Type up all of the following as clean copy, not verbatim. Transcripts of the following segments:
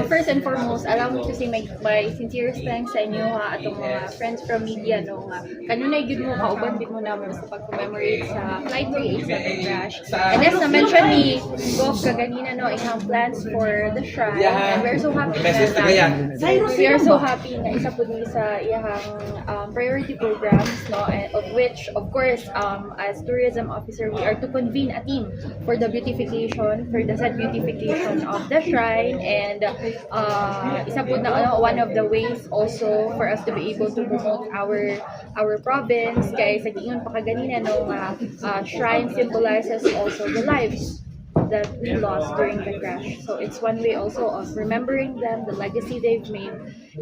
First and foremost, allow me to say my sincerest thanks sa inyo ha, atong mga friends from media no nga. Kanunay gid mo kauban din mo namin sa pag-commemorate sa Flight 387 crash. And as na-mention ni Gof kaganina no, ihang plans for the shrine. And we're so happy we are so happy na isa po din sa iyang priority programs no, and of which of course as tourism officer we are to convene a team for the beautification, for the said beautification of the shrine. And isa po na one of the ways also for us to be able to promote our province kay sa giingon pa kaganina no shrine symbolizes also the lives that we lost during the crash. So it's one way also of remembering them, the legacy they've made.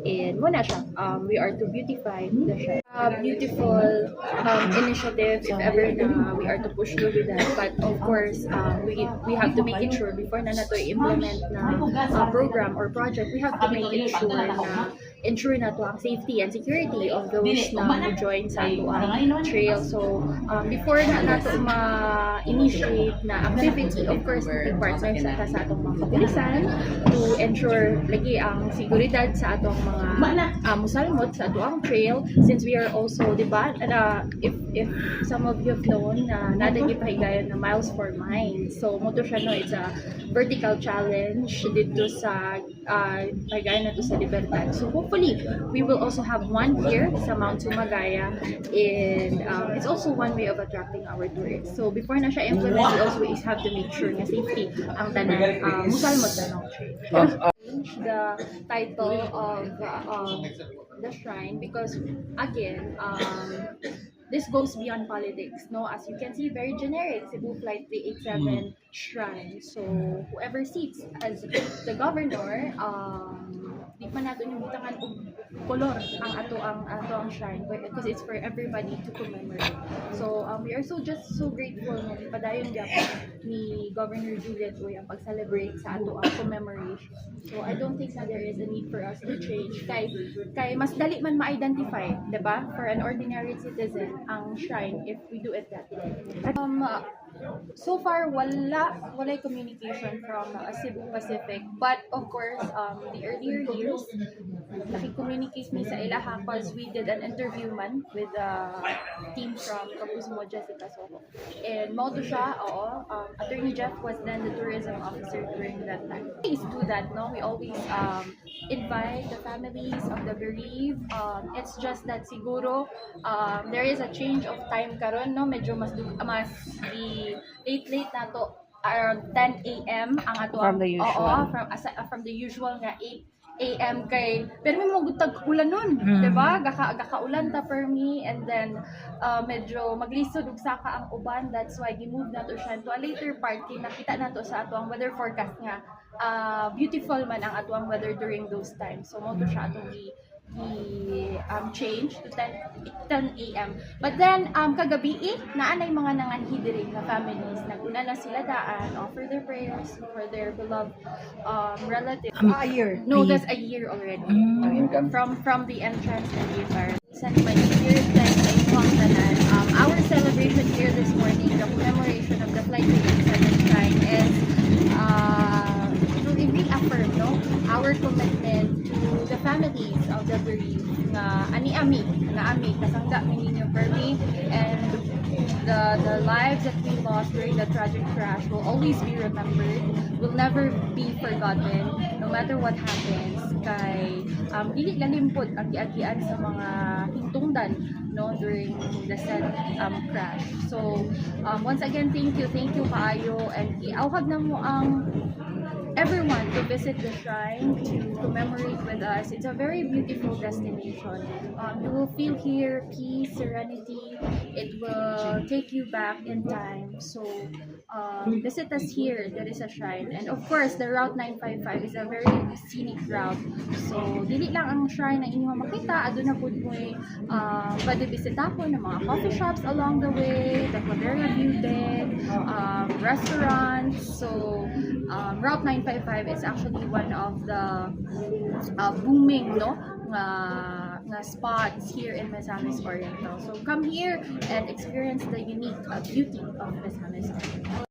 In muna siya, we are to beautify the shrine. Beautiful initiative if ever na we are to push through with that. But of course, we have to make it sure before na nato i-implement na program or project, we have to make it sure na ensure na to ang safety and security of those na join sa ato trail. So before na nato ma-initiate na activity, of course, partner sa atong mga kapulisan to ensure lagi ang seguridad sa atong mga musalmot sa atong trail, since we are also, di ba, if some of you have known na nadagi pahigayon na Miles for Minds. So mo to siya no, it's a vertical challenge dito sa pahigayon na to sa Libertad. So hopefully we will also have one here sa Mount Sumagaya, and it's also one way of attracting our tourists. So before na siya implement, we also have to make sure na safety ang tanang musalmot na no. Change the title of the shrine because again this goes beyond politics, no? As you can see, very generic, Cebu Flight 387 shrine. So whoever seats as the governor, di pa nato yung butangan og color ang ato ang shrine because it's for everybody to commemorate. So we are so grateful na ipadayon gyapon ni Governor Juliet Uy ang pag-celebrate sa ato ang commemoration. So I don't think that there is a need for us to change kay mas dali man ma-identify, 'di ba? For an ordinary citizen ang shrine if we do it that way. So far wala communication from Cebu Pacific, but of course the earlier years naki-communicate mi sa ilaha because we did an interview man with team from Kapuzmo Jessica Soho, and mo to siya Attorney Jeff was then the tourism officer during that time. Please do that, no? We always invite the families of the bereaved. It's just that siguro there is a change of time karon, no? Medyo mas late na to, around 10 a.m. ang ato from the usual. From the usual nga 8 a.m. kay pero may magutag ulan nun, 'di ba? Gakaulan ta per me, and then medyo maglisod ug saka ang uban. That's why gi-move nato siya to a later part kay nakita nato sa ato ang weather forecast nga beautiful man ang ato ang weather during those times. So mo to siya atong change to 10 a.m. But then kagabi naanay mga nanganhi diri nga families, naguna na sila daan, offer their prayers for their beloved relatives. A year. No, that's a year already. From the entrance and the environment. Send my sincerest thanks sa inyong tanan. Our celebration here this morning, the commemoration of the Flight 387 shrine, is to reaffirm, no, our commitment to the families of the bereaved nga ami kasangga mi ninyo permi, and the lives that we lost during the tragic crash will always be remembered, will never be forgotten no matter what happens. Kay dili lalimpod ang giagian sa mga hingtungdan, no, during the said crash. So once again, thank you kaayo, and iawhag na mo ang everyone to visit the shrine to commemorate with us. It's a very beautiful destination. You will feel here peace, serenity. It will take you back in time. So visit us here. There is a shrine, and of course the Route 955 is a very scenic route. So dili lang ang shrine na inyo makita, aduna pud mo'y pwede bisitahon ng mga coffee shops along the way, the Claveria View Deck, restaurants. So Route 955 is actually one of the booming, no, nga spots here in Misamis Oriental. So come here and experience the unique beauty of Misamis Oriental.